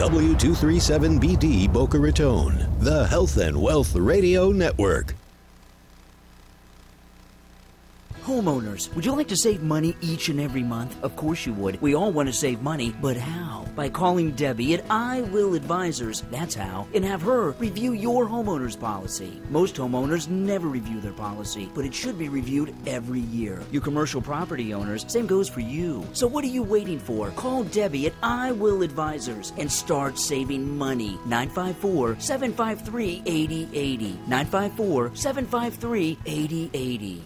W237BD Boca Raton, the Health and Wealth Radio Network. Homeowners, would you like to save money each and every month? Of course you would. We all want to save money, but how? By calling Debbie at I Will Advisors, that's how, and have her review your homeowner's policy. Most homeowners never review their policy, but it should be reviewed every year. You commercial property owners, same goes for you. So what are you waiting for? Call Debbie at I Will Advisors and start saving money. 954-753-8080. 954-753-8080.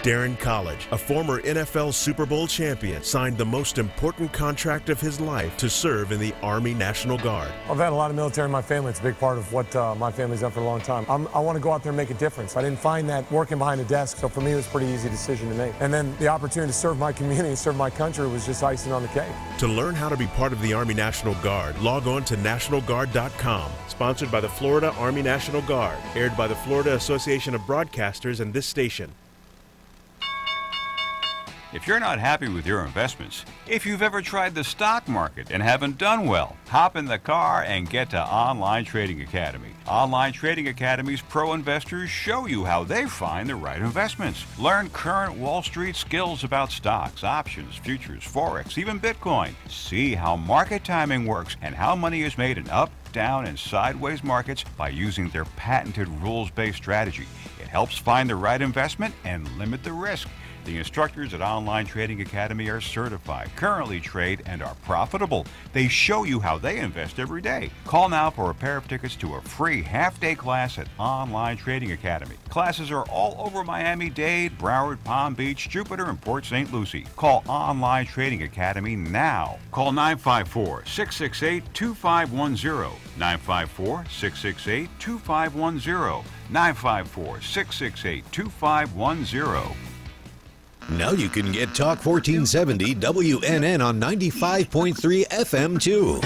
Darren College, a former NFL Super Bowl champion, signed the most important contract of his life to serve in the Army National Guard. I've had a lot of military in my family. It's a big part of what my family's done for a long time. I want to go out there and make a difference. I didn't find that working behind a desk, so for me it was a pretty easy decision to make. And then the opportunity to serve my community and serve my country was just icing on the cake. To learn how to be part of the Army National Guard, log on to nationalguard.com. Sponsored by the Florida Army National Guard. Aired by the Florida Association of Broadcasters and this station. If you're not happy with your investments, if you've ever tried the stock market and haven't done well, hop in the car and get to Online Trading Academy. Online Trading Academy's pro investors show you how they find the right investments. Learn current Wall Street skills about stocks, options, futures, forex, even Bitcoin. See how market timing works and how money is made in up, down, and sideways markets by using their patented rules-based strategy. It helps find the right investment and limit the risk. The instructors at Online Trading Academy are certified, currently trade, and are profitable. They show you how they invest every day. Call now for a pair of tickets to a free half-day class at Online Trading Academy. Classes are all over Miami-Dade, Broward, Palm Beach, Jupiter, and Port St. Lucie. Call Online Trading Academy now. Call 954-668-2510. 954-668-2510. 954-668-2510. Now you can get Talk 1470 WNN on 95.3 FM too.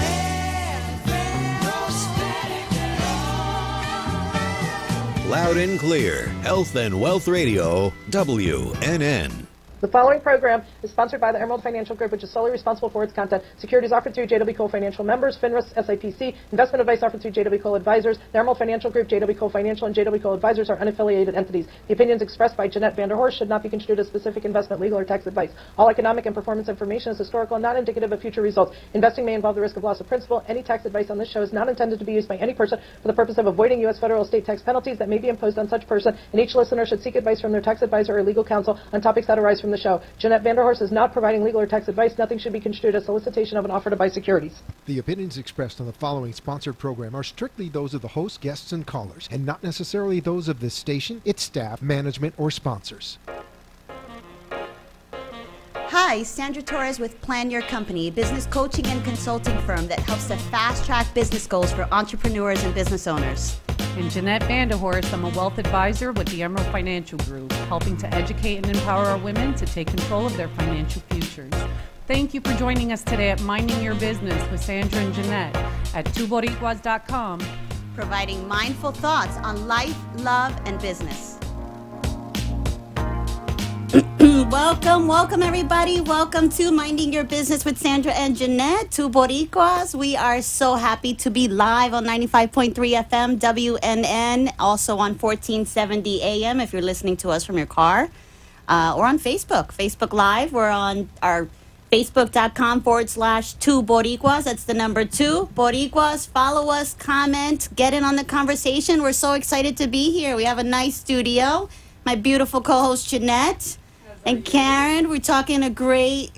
Loud and clear, Health and Wealth Radio, WNN. The following program is sponsored by the Emerald Financial Group, which is solely responsible for its content. Securities offered through JW Cole Financial members, FINRA, SIPC. Investment advice offered through JW Cole Advisors. The Emerald Financial Group, JW Cole Financial, and JW Cole Advisors are unaffiliated entities. The opinions expressed by Jeanette Vanderhorst should not be construed as specific investment, legal, or tax advice. All economic and performance information is historical and not indicative of future results. Investing may involve the risk of loss of principal. Any tax advice on this show is not intended to be used by any person for the purpose of avoiding U.S. federal or state tax penalties that may be imposed on such person, and each listener should seek advice from their tax advisor or legal counsel on topics that arise from the show. Jeanette Vanderhorst is not providing legal or tax advice. Nothing should be construed as solicitation of an offer to buy securities. The opinions expressed on the following sponsored program are strictly those of the host, guests, and callers, and not necessarily those of this station, its staff, management, or sponsors. Hi, Sandra Torres with Plan Your Company, a business coaching and consulting firm that helps to fast-track business goals for entrepreneurs and business owners. And Jeanette Vanderhorst, I'm a wealth advisor with the Emerald Financial Group, helping to educate and empower our women to take control of their financial futures. Thank you for joining us today at Minding Your Business with Sandra and Jeanette at twoboricuas.com. Providing mindful thoughts on life, love, and business. Welcome everybody. Welcome to Minding Your Business with Sandra and Jeanette, two Boricuas. We are so happy to be live on 95.3 FM WNN, also on 1470 AM if you're listening to us from your car, or on Facebook Live. We're on our Facebook.com/2 Boricuas. That's the number 2 Boricuas. Follow us, comment, get in on the conversation. We're so excited to be here. We have a nice studio. My beautiful co-host Jeanette and Karen. We're talking a great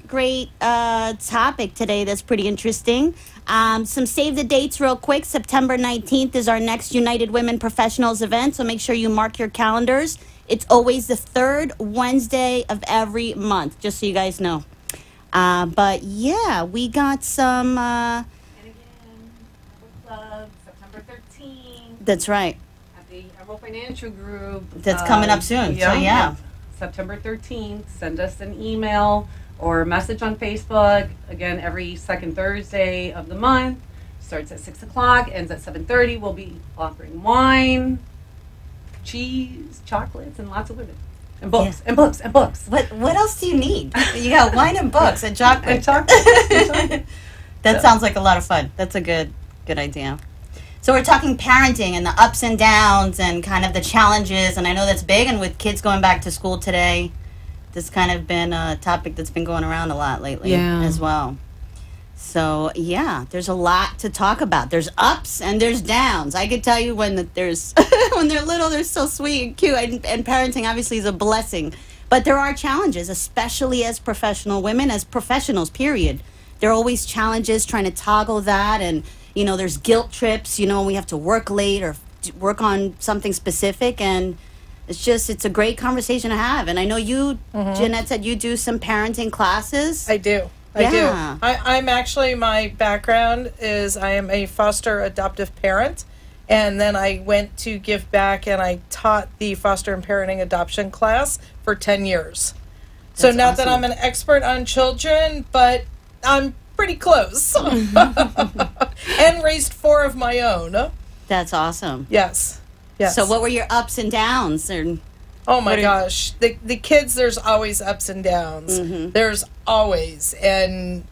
topic today that's pretty interesting. Some save the dates real quick. September 19th is our next United Women Professionals event, so make sure you mark your calendars. It's always the third Wednesday of every month, just so you guys know. But yeah, we got some... and again, Club, September 13th. That's right. At the Emerald Financial Group. That's coming up soon, so yeah. September 13th, send us an email or message on Facebook. Again, every second Thursday of the month. Starts at 6 o'clock, ends at 7:30. We'll be offering wine, cheese, chocolates, and lots of women. And books, and books, and books. What else do you need? You got wine and books and chocolate. And chocolate. That sounds like a lot of fun. That's a good idea. So we're talking parenting and the ups and downs and kind of the challenges, and I know that's big, and with kids going back to school today, this kind of been a topic that's been going around a lot lately as well. So, yeah, there's a lot to talk about. There's ups and there's downs. I could tell you when there's when they're little, they're so sweet and cute, and parenting obviously is a blessing. But there are challenges, especially as professional women, as professionals, period. There are always challenges trying to toggle that, and you know, there's guilt trips, you know, when we have to work late or work on something specific, and it's a great conversation to have. And I know you, Jeanette, said you do some parenting classes. I do. I'm actually, my background is I am a foster adoptive parent, and then I went to give back and I taught the foster and parenting adoption class for 10 years. So not that I'm an expert on children, but I'm pretty close. And raised 4 of my own. That's awesome. Yes. So what were your ups and downs? Oh my gosh. The kids, there's always ups and downs. There's always. And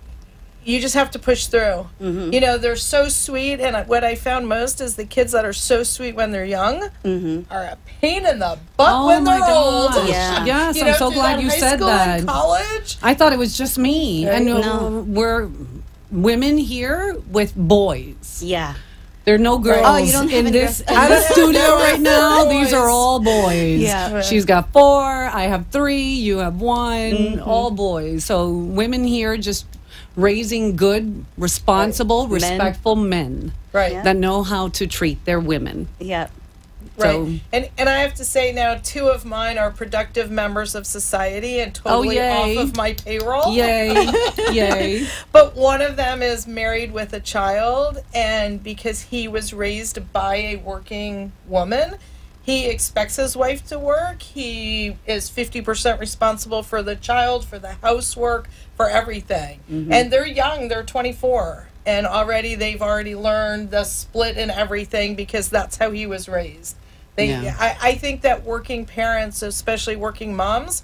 you just have to push through. You know, they're so sweet. And what I found most is the kids that are so sweet when they're young are a pain in the butt when they're old. Yeah. Yes, I'm so glad you said that. College. I thought it was just me. I know we're women here with boys. Yeah. There are no girls in this studio right now. These are all boys. Yeah. She's got 4. I have 3. You have 1. All boys. So women here just raising good, responsible, respectful men that know how to treat their women. Yeah. Right. And I have to say now, 2 of mine are productive members of society and totally off of my payroll. Yay. Yay. But one of them is married with a child, and because he was raised by a working woman, he expects his wife to work. He is 50% responsible for the child, for the housework, for everything. And they're young. They're 24. And they've already learned the split and everything because that's how he was raised. I think that working parents, especially working moms,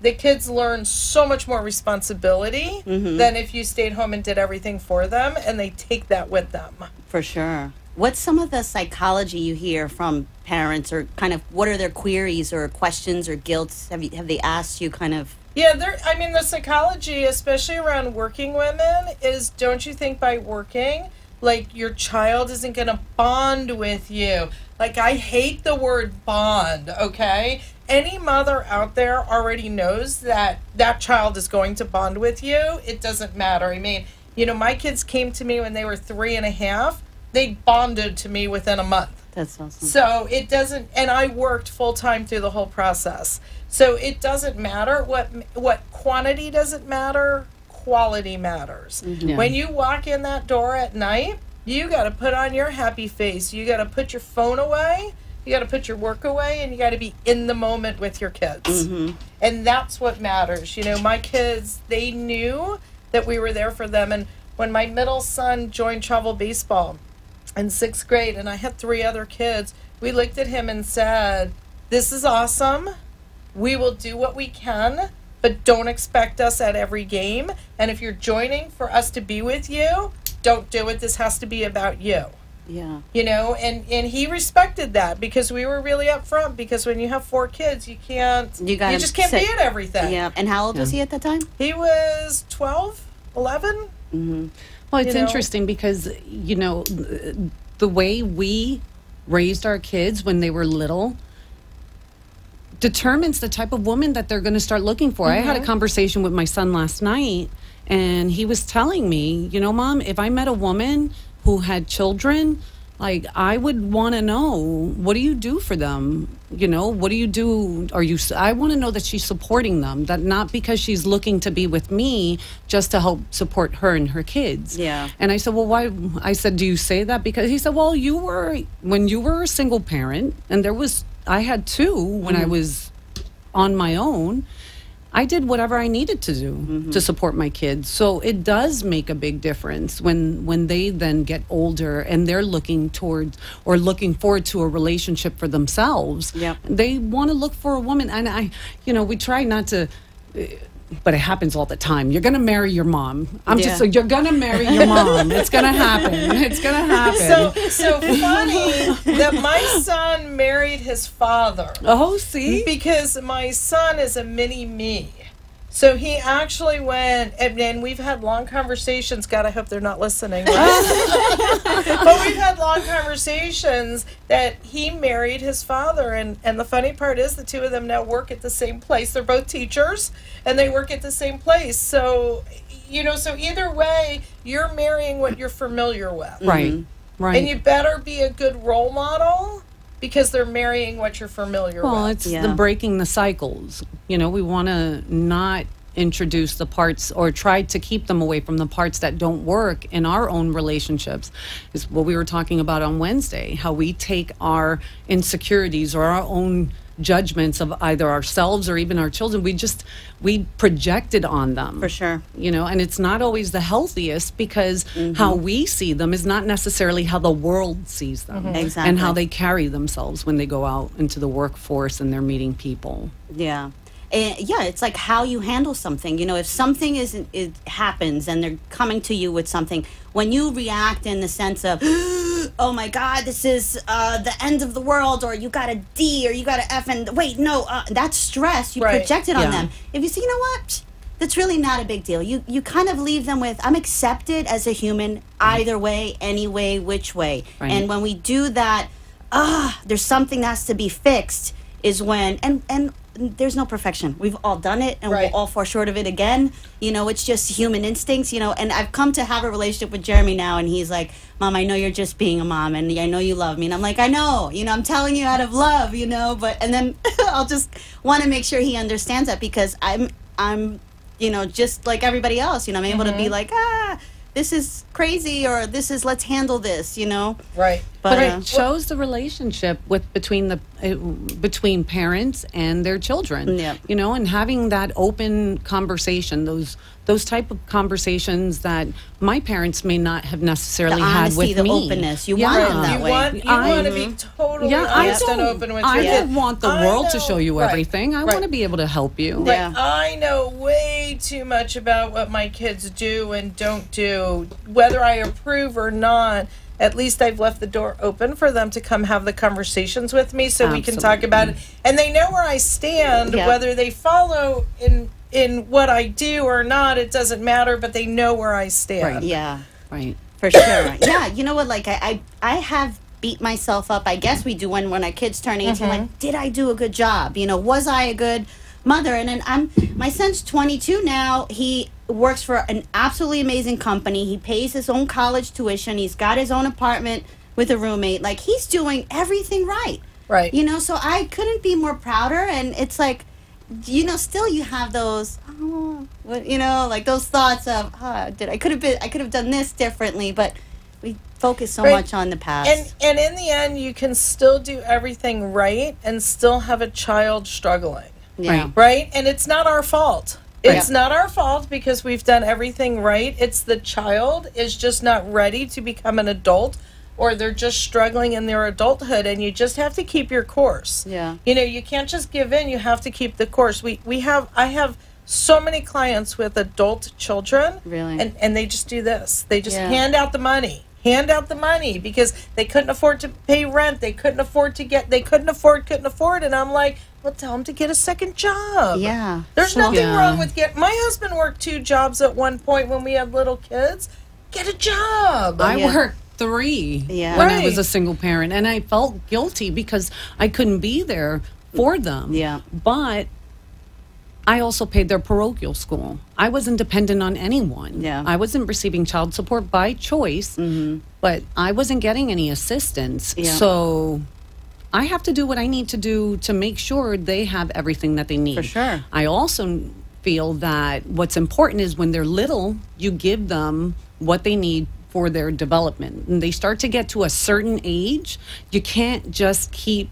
the kids learn so much more responsibility than if you stayed home and did everything for them, and they take that with them. For sure. What's some of the psychology you hear from parents, or kind of what are their queries or questions or guilts? Have they asked you kind of? Yeah, the psychology, especially around working women, is don't you think by working, like, your child isn't going to bond with you? Like, I hate the word bond, okay? Any mother out there already knows that that child is going to bond with you. It doesn't matter. I mean, you know, my kids came to me when they were 3.5. They bonded to me within a month. That's awesome. So it doesn't, and I worked full time through the whole process. So it doesn't matter what quantity doesn't matter, quality matters. When you walk in that door at night, you got to put on your happy face. You got to put your phone away. You got to put your work away, and you got to be in the moment with your kids. And that's what matters. You know, my kids, they knew that we were there for them. And when my middle son joined travel baseball in 6th grade, and I had 3 other kids, we looked at him and said, "This is awesome. We will do what we can, but don't expect us at every game. And if you're joining for us to be with you, don't do it. This has to be about you." Yeah. You know, and he respected that because we were really upfront, because when you have 4 kids, you just can't be at everything. Yeah. And how old was he at that time? He was 12, 11. Well, it's interesting because, you know, the way we raised our kids when they were little determines the type of woman that they're going to start looking for. I had a conversation with my son last night, and he was telling me, you know, Mom, if I met a woman who had children, like, I would want to know, what do you do for them? You know, what do you do? I want to know that she's supporting them, that not because she's looking to be with me just to help support her and her kids. Yeah. And I said, well, why? I said, do you say that? Because he said, well, when you were a single parent, and I had 2 when I was on my own, I did whatever I needed to do to support my kids. So it does make a big difference when they then get older and they're looking forward to a relationship for themselves. Yep. They want to look for a woman. And we try not to but it happens all the time. You're going to marry your mom. Yeah. You're going to marry your mom. It's going to happen. It's going to happen. So funny that my son married his father. Oh, see? Because my son is a mini me. So he actually went, and we've had long conversations. God, I hope they're not listening. Right? But we've had long conversations that he married his father. And the funny part is the two of them now work at the same place. They're both teachers, and they work at the same place. So, so either way, you're marrying what you're familiar with. Right, right. And you better be a good role model, because they're marrying what you're familiar with. Well, it's the breaking the cycles. We want to not introduce the parts or try to keep them away from the parts that don't work in our own relationships. Is what we were talking about on Wednesday, how we take our insecurities or our own judgments of either ourselves or even our children, we project it on them. For sure. And it's not always the healthiest, because how we see them is not necessarily how the world sees them. Exactly. And how they carry themselves when they go out into the workforce and they're meeting people. Yeah. It's like how you handle something. If something it happens and they're coming to you with something, when you react in the sense of, oh my God, this is the end of the world, or you got a D, or you got an F, and wait, no, that's stress. You project it on them. If you say, you know what, that's really not a big deal. You kind of leave them with, I'm accepted as a human either way, any way, which way. Right. And when we do that, there's something that has to be fixed, is when, and there's no perfection. We've all done it, and we'll all fall short of it again. It's just human instincts, and I've come to have a relationship with Jeremy now, and he's like, Mom, I know you're just being a mom, and I know you love me. And I'm like, I know, I'm telling you out of love, and then I'll just want to make sure he understands that, because I'm just like everybody else, I'm able to be like, this is crazy, or this is, let's handle this, Right. But it shows the relationship between parents and their children. And having that open conversation, those type of conversations that my parents may not have necessarily had with the me. openness. You want them that way. You want to be totally honest and open with your I kid. don't want the world to show you everything. I want to be able to help you. I know way too much about what my kids do and don't do, whether I approve or not. At least I've left the door open for them to come have the conversations with me, so we can talk about it. And they know where I stand, whether they follow in what I do or not, it doesn't matter, but they know where I stand. Right. Yeah. Right. For sure. Yeah. You know what? Like, I have beat myself up. I guess we do when our kids turn 18. Like, did I do a good job? Was I a good mother? And then my son's 22 now. He works for an absolutely amazing company. He pays his own college tuition. He's got his own apartment with a roommate. Like, he's doing everything right. Right. So I couldn't be more prouder. And it's like, still you have those, like those thoughts of, I could have done this differently, but we focus so much on the past. And in the end, you can still do everything right and still have a child struggling. Yeah. Right? And it's not our fault. It's not our fault, because we've done everything right. It's the child is just not ready to become an adult, or they're just struggling in their adulthood, and you just have to keep your course. Yeah. You can't just give in. You have to keep the course. I have so many clients with adult children. Really? And they just do this. They just hand out the money. Because they couldn't afford to pay rent. They couldn't afford, and I'm like, well, tell them to get a second job. Yeah. There's nothing wrong with my husband worked 2 jobs at one point when we had little kids. Get a job. I worked 3 when I was a single parent, and I felt guilty because I couldn't be there for them. Yeah. But I also paid their parochial school. I wasn't dependent on anyone. Yeah. I wasn't receiving child support by choice, but I wasn't getting any assistance. Yeah. So I have to do what I need to do to make sure they have everything that they need. For sure. I also feel that what's important is when they're little, you give them what they need for their development. And they start to get to a certain age, you can't just keep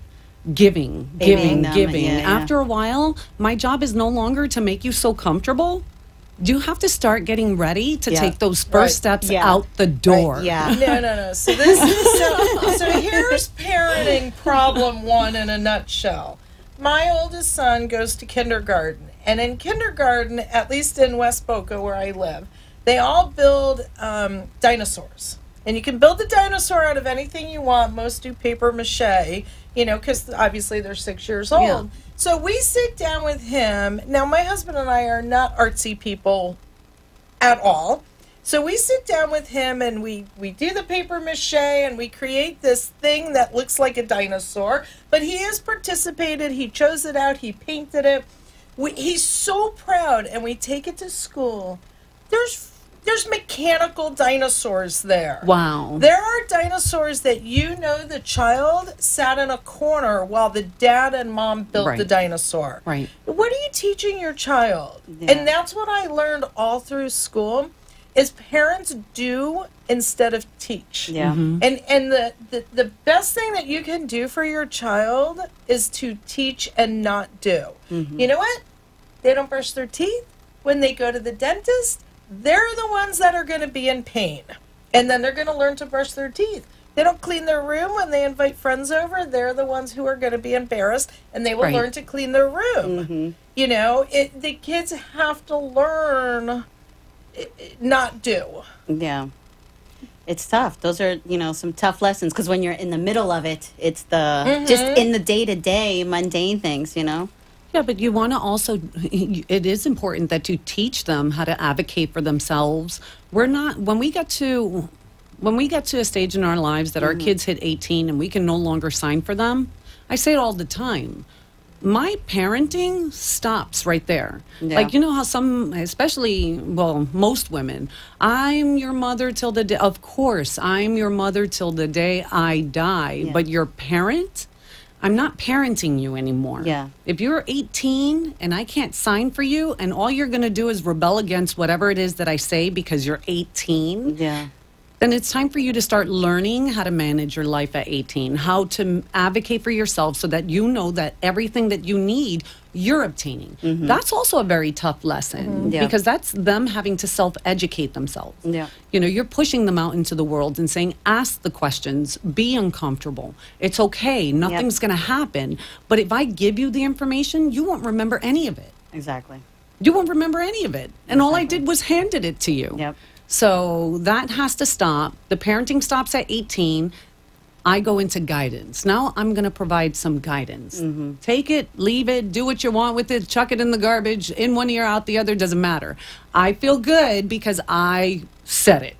giving. Yeah. After a while, my job is no longer to make you so comfortable. You have to start getting ready to take those first steps out the door. Right. Yeah. No. So here's parenting problem 1 in a nutshell. My oldest son goes to kindergarten, And in kindergarten, at least in West Boca where I live, they all build dinosaurs. And you can build a dinosaur out of anything you want. Most do paper mache, because obviously they're 6 years old. Yeah. So we sit down with him. Now, my husband and I are not artsy people at all. So we sit down with him and we do the paper mache and we create this thing that looks like a dinosaur. But he has participated. He chose it out. He painted it. He's so proud, and we take it to school. There's mechanical dinosaurs there. Wow. There are dinosaurs that the child sat in a corner while the dad and mom built the dinosaur. Right. What are you teaching your child? Yeah. And that's what I learned all through school is parents do instead of teach. Yeah. Mm-hmm. And the best thing that you can do for your child is to teach and not do. Mm-hmm. You know what? They don't brush their teeth. When they go to the dentist, they're the ones that are going to be in pain. And then they're going to learn to brush their teeth. They don't clean their room when they invite friends over. They're the ones who are going to be embarrassed, and they will learn to clean their room. Mm-hmm. The kids have to learn not do. Yeah. It's tough. Those are, some tough lessons because when you're in the middle of it, it's just in the day-to-day mundane things, Yeah, but you want to also, it is important that you teach them how to advocate for themselves. When we get to a stage in our lives that our kids hit 18 and we can no longer sign for them, I say it all the time. My parenting stops right there. Yeah. Like, how some, especially, most women, I'm your mother till the day, of course, I'm your mother till the day I die. Yeah. But your parent, I'm not parenting you anymore. Yeah. If you're 18 and I can't sign for you and all you're going to do is rebel against whatever it is that I say because you're 18, Yeah. then it's time for you to start learning how to manage your life at 18, how to advocate for yourself so that you know that everything that you need, you're obtaining. That's also a very tough lesson Yeah. because that's them having to self-educate themselves. Yeah. You're pushing them out into the world and saying, ask the questions, be uncomfortable. It's okay. Nothing's going to happen. But if I give you the information, you won't remember any of it. Exactly. You won't remember any of it. And all I did was handed it to you. Yep. So that has to stop. The parenting stops at 18. I go into guidance. Now I'm going to provide some guidance. Take it, leave it, do what you want with it, chuck it in the garbage, in one ear, out the other, doesn't matter. I feel good because I said it.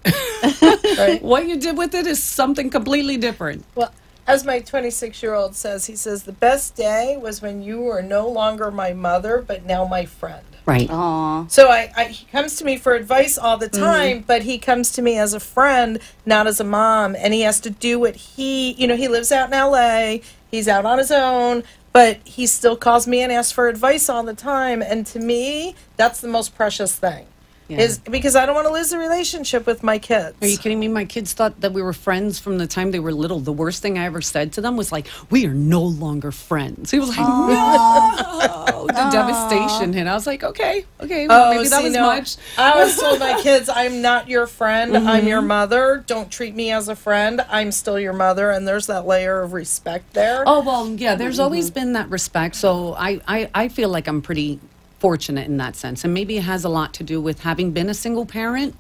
Right. What you did with it is something completely different. Well, as my 26-year-old says, he says, the best day was when you were no longer my mother, but now my friend. Right. Aw. So he comes to me for advice all the time, but he comes to me as a friend, not as a mom. And he has to do what he lives out in L.A., he's out on his own, but he still calls me and asks for advice all the time. And to me, that's the most precious thing. Yeah. Is because I don't want to lose the relationship with my kids. Are you kidding me? My kids thought that we were friends from the time they were little. The worst thing I ever said to them was like, we are no longer friends. He was like, no. The devastation hit. I was like, okay, well, maybe that was much. I always told my kids, I'm not your friend. I'm your mother. Don't treat me as a friend. I'm still your mother. And there's that layer of respect there. Oh, well, yeah, there's always been that respect. So I feel like I'm pretty fortunate in that sense. And maybe it has a lot to do with having been a single parent,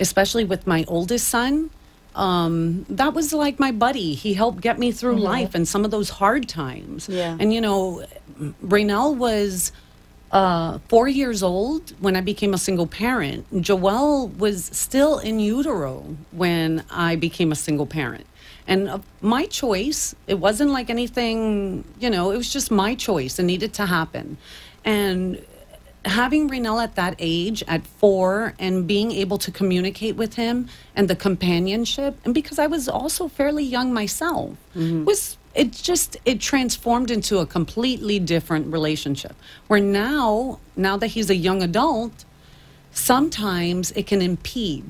especially with my oldest son. That was like my buddy. He helped get me through life and some of those hard times. Yeah. And, Raynell was 4 years old when I became a single parent. Joelle was still in utero when I became a single parent. And my choice, it wasn't like anything, it was just my choice. It needed to happen. And having Raynell at that age, at 4, and being able to communicate with him and the companionship, and because I was also fairly young myself, it transformed into a completely different relationship. Where now that he's a young adult, sometimes it can impede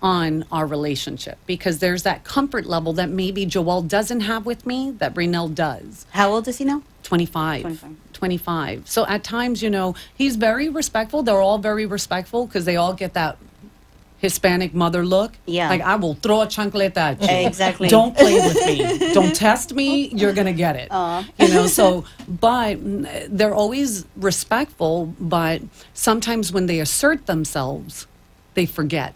on our relationship because there's that comfort level that maybe Joelle doesn't have with me that Raynell does. How old is he now? 25. So at times, he's very respectful. They're all very respectful because they all get that Hispanic mother look. Yeah. Like, I will throw a chancleta at you. Exactly. Don't play with me. Don't test me. You're going to get it. You know, so, but they're always respectful, but sometimes when they assert themselves, they forget.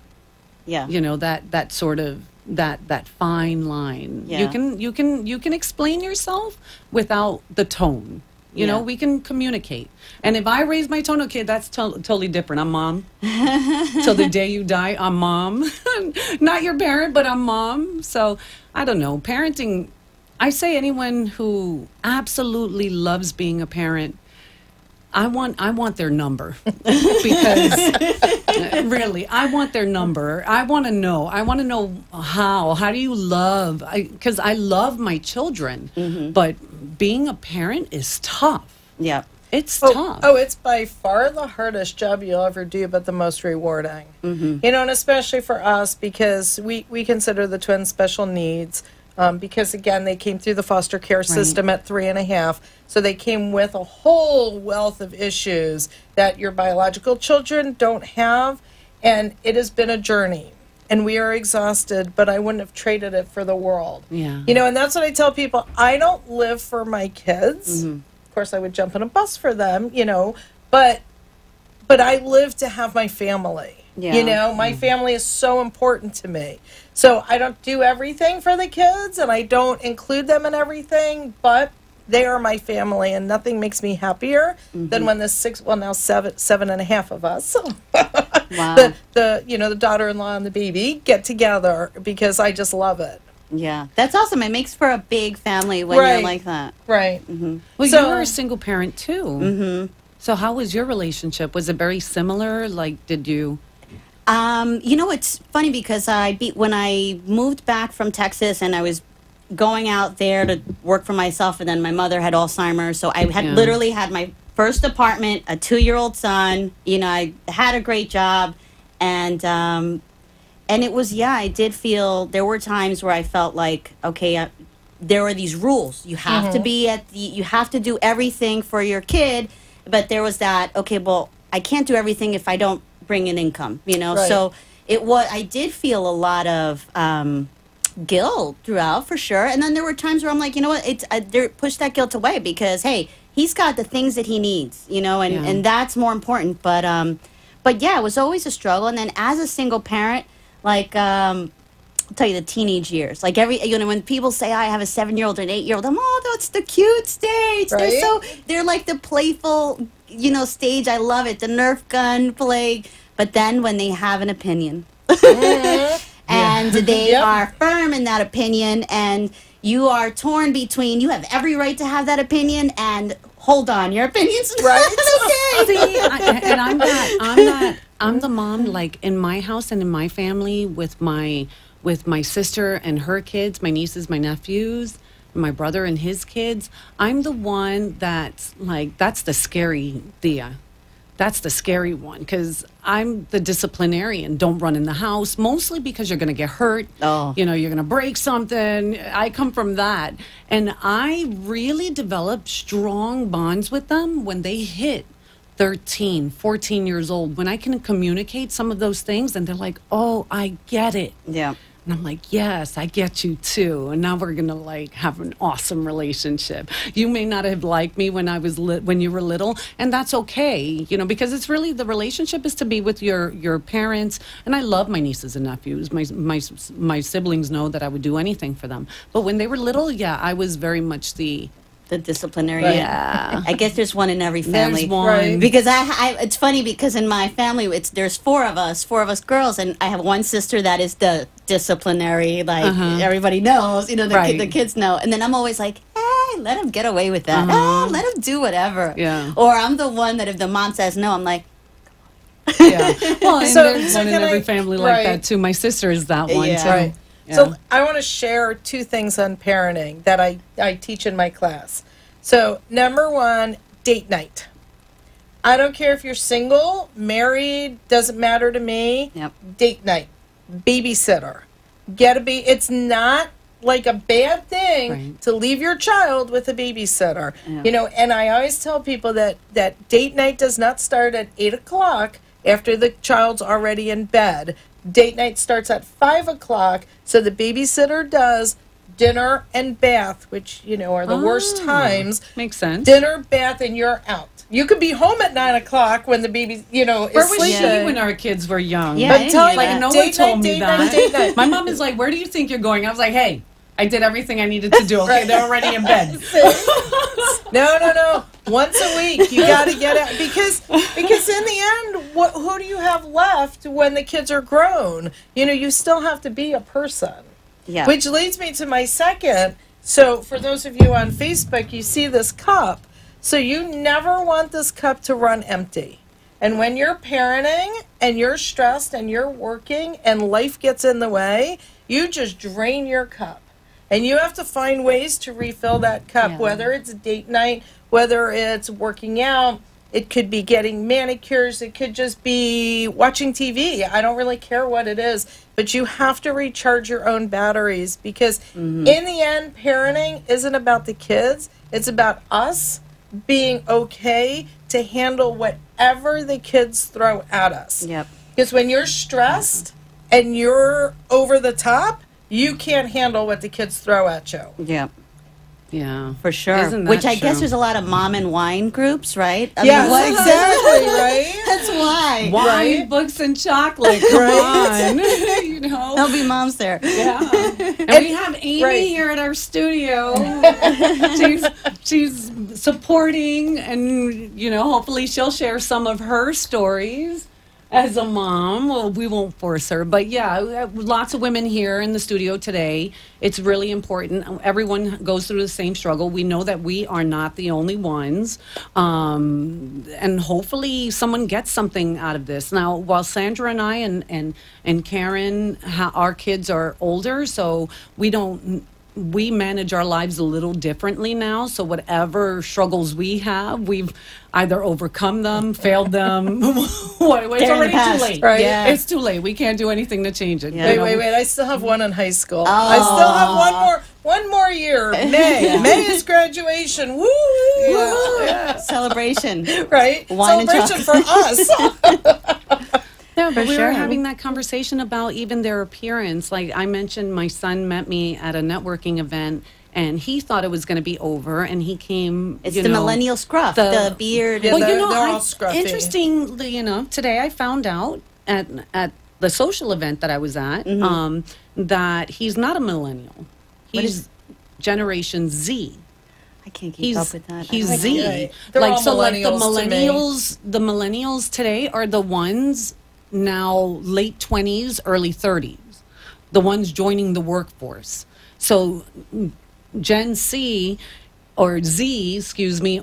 Yeah. You know, that sort of, that fine line. Yeah. You can explain yourself without the tone. You know, we can communicate. And if I raise my tone, okay, that's totally different. I'm mom. Till the day you die, I'm mom. Not your parent, but I'm mom. So, I don't know. Parenting, I say anyone who absolutely loves being a parent, I want their number. Because, really, I want their number. I want to know. I want to know how do you love? Because I love my children, but being a parent is tough. Yeah. It's tough. Oh, it's by far the hardest job you'll ever do, but the most rewarding. You know, and especially for us, because we consider the twins special needs. Because, again, they came through the foster care system at 3.5. So they came with a whole wealth of issues that your biological children don't have. And it has been a journey. And we are exhausted, but I wouldn't have traded it for the world. Yeah. You know, and that's what I tell people. I don't live for my kids. Of course, I would jump on a bus for them, you know. But I live to have my family. Yeah. You know, my family is so important to me. So I don't do everything for the kids, and I don't include them in everything, but they are my family, and nothing makes me happier than when the 7.5 of us, Wow. the daughter-in-law and the baby get together, because I just love it. Yeah. That's awesome. It makes for a big family when you're like that. Right. Well, So- you were a single parent, too. So how was your relationship? Was it very similar? Like, did you... You know, it's funny because when I moved back from Texas and I was going out there to work for myself, and then my mother had Alzheimer's, so I had literally had my first apartment, a 2-year-old son. You know, I had a great job, and it was I did feel there were times where I felt like, okay, there were these rules. You have to be you have to do everything for your kid, but there was that, okay, well, I can't do everything if I don't bring in income, you know. Right. So I did feel a lot of guilt throughout, for sure. And then there were times where I'm like, you know what, push that guilt away, because hey, he's got the things that he needs, you know, and that's more important. But yeah, it was always a struggle. And then as a single parent, like I'll tell you, the teenage years, like when people say I have a 7-year-old and 8-year-old, that's the cute stage. Right? They're like the playful, you know, stage. I love it, the Nerf gun play. But then when they have an opinion, and they are firm in that opinion, and you are torn between, you have every right to have that opinion, and hold on, your opinion's right. okay. See, I'm the mom, like, in my house and in my family, with my sister and her kids, my nieces, my nephews, my brother and his kids. I'm the one that's the scary Thea. That's the scary one, because I'm the disciplinarian. Don't run in the house, mostly because you're going to get hurt. Oh. You know, you're going to break something. I come from that. And I really developed strong bonds with them when they hit 13, 14 years old, when I can communicate some of those things, and they're like, oh, I get it. Yeah. And I'm like, yes, I get you too. And now we're going to have an awesome relationship. You may not have liked me when when you were little, and that's okay, you know, because it's really, the relationship is to be with your parents. And I love my nieces and nephews. My siblings know that I would do anything for them. But when they were little, I was very much the disciplinarian. Yeah. I guess there's one in every family. There's one. Right. Because it's funny, because in my family, there's four of us girls, and I have one sister that is the disciplinary, everybody knows, you know, the kids know. And then I'm always like, hey, let him get away with that. Oh, let him do whatever. Yeah. Or I'm the one that if the mom says no, I'm like, yeah. Well, and there's so one in every family like that too. My sister is that one too. Right. Yeah. So I want to share 2 things on parenting that I teach in my class. So number 1, date night. I don't care if you're single, married, doesn't matter to me. Yep. Date night. Babysitter. It's not like a bad thing to leave your child with a babysitter. Yeah. You know, and I always tell people that date night does not start at 8 o'clock after the child's already in bed. Date night starts at 5 o'clock. So the babysitter does dinner and bath, which, are the worst times. Makes sense. Dinner, bath, and you're out. You could be home at 9 o'clock when the baby, is Where was sleeping. she when our kids were young? Yeah, I'm telling Like, you, no one date told night, me date that. night, date night. My mom is like, where do you think you're going? I was like, hey, I did everything I needed to do. Okay, they're already in bed. No. Once a week, you got to get out because in the end, who do you have left when the kids are grown? You still have to be a person. Yeah. Which leads me to my second. So for those of you on Facebook, you see this cup. So you never want this cup to run empty. And when you're parenting and you're stressed and you're working and life gets in the way, you just drain your cup. And you have to find ways to refill that cup, whether it's date night, whether it's working out. It could be getting manicures. It could just be watching TV. I don't really care what it is. But you have to recharge your own batteries because in the end, parenting isn't about the kids. It's about us being okay to handle whatever the kids throw at us. Yep. Because when you're stressed and you're over the top, you can't handle what the kids throw at you. Yep. Yeah. For sure. Isn't that Which I guess true? there's a lot of mom and wine groups, right? Yes, exactly, right? That's why. Wine, Right? books, and chocolate. Come on. There'll be moms there. Yeah. And we have Amy Right. here at our studio. she's supporting and, hopefully she'll share some of her stories as a mom. Well, we won't force her. But yeah, we have lots of women here in the studio today. It's really important. Everyone goes through the same struggle. We know that we are not the only ones. And hopefully someone gets something out of this. Now, while Sandra and I and Karen, our kids are older, so we manage our lives a little differently now. So whatever struggles we have, we've either overcome them, failed them. It's already too late. Right? Yeah. It's too late. We can't do anything to change it. Yeah. Wait. I still have one in high school. I still have one more year. May is graduation. Woo! Yeah. Celebration. Right? Wine and Celebration for us. Yeah, but we sure. were having that conversation about even their appearance. Like I mentioned, my son met me at a networking event, and he thought it was going to be over, and he came. It's the millennial scruff, the beard. Yeah, Well, they're all scruffy. interestingly, today I found out at the social event that I was at that he's not a millennial. He's Generation Z. I can't keep up with that. He's I don't Z. like Right. They're all the millennials to me. the millennials today are the ones now late 20s, early 30s, the ones joining the workforce. So Gen C or Z,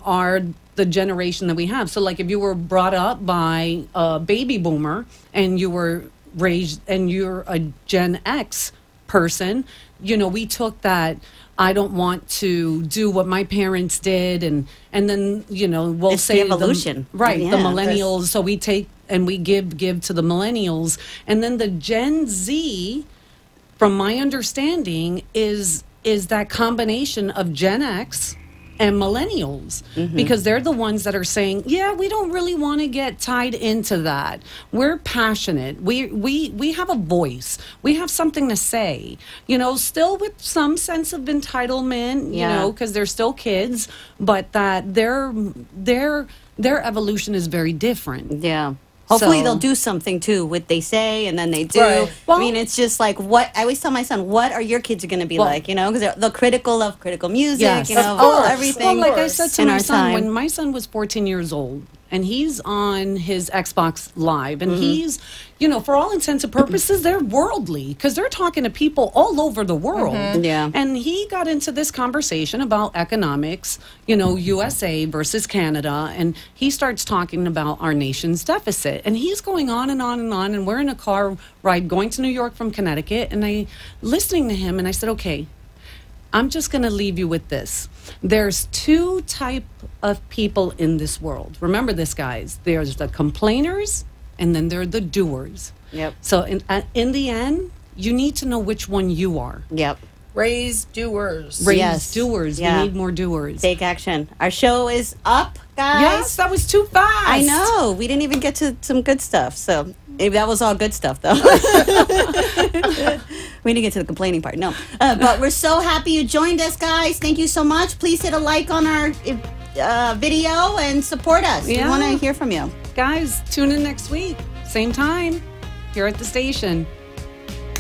are the generation that we have. So like if you were brought up by a baby boomer and you were raised and you're a Gen X person, we took that I don't want to do what my parents did and then we'll It's say the evolution. the Yeah. millennials, so we take and we give to the millennials, and then the Gen Z, from my understanding, is that combination of Gen X and millennials, because they're the ones that are saying, yeah, we don't really want to get tied into that. We're passionate. We have a voice. We have something to say, still with some sense of entitlement, because they're still kids, but that their evolution is very different. Yeah. Hopefully So- they'll do something too, what they say, and then they do. Right. I mean, it's just like what I always tell my son, what are your kids going to be like, because they're critical of critical music, Yes. Of course. everything. Well, like I said to in my our son, time. when my son was 14 years old, and he's on his Xbox Live, and he's, for all intents and purposes, they're worldly, because they're talking to people all over the world. Yeah. And he got into this conversation about economics, USA versus Canada, and he starts talking about our nation's deficit. And he's going on and on and on, and we're in a car ride going to New York from Connecticut, and I listening to him, and I said, okay, I'm just going to leave you with this. There's two type of people in this world. Remember this, guys. There's the complainers, and then there are the doers. Yep. So in the end, you need to know which one you are. Yep. Raise doers. Raise doers. Yeah. We need more doers. Take action. Our show is up, guys. Yes, that was too fast. I know. We didn't even get to some good stuff. So That was all good stuff, though. We didn't get to the complaining part, no. But we're so happy you joined us, guys. Thank you so much. Please hit a like on our video and support us. We want to hear from you. Guys, tune in next week. Same time, here at the station.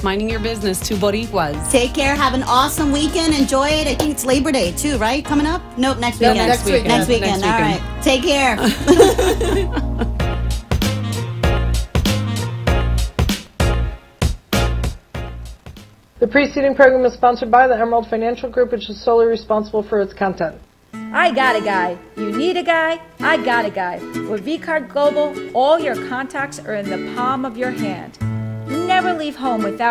Minding your business, 2 Boricuas. Take care. Have an awesome weekend. Enjoy it. I think it's Labor Day, too, right? Coming up? Nope, next weekend. Next weekend. Next weekend. All right. Take care. The preceding program is sponsored by the Emerald Financial Group, which is solely responsible for its content. I got a guy. You need a guy? I got a guy. With vCard Global, all your contacts are in the palm of your hand. You never leave home without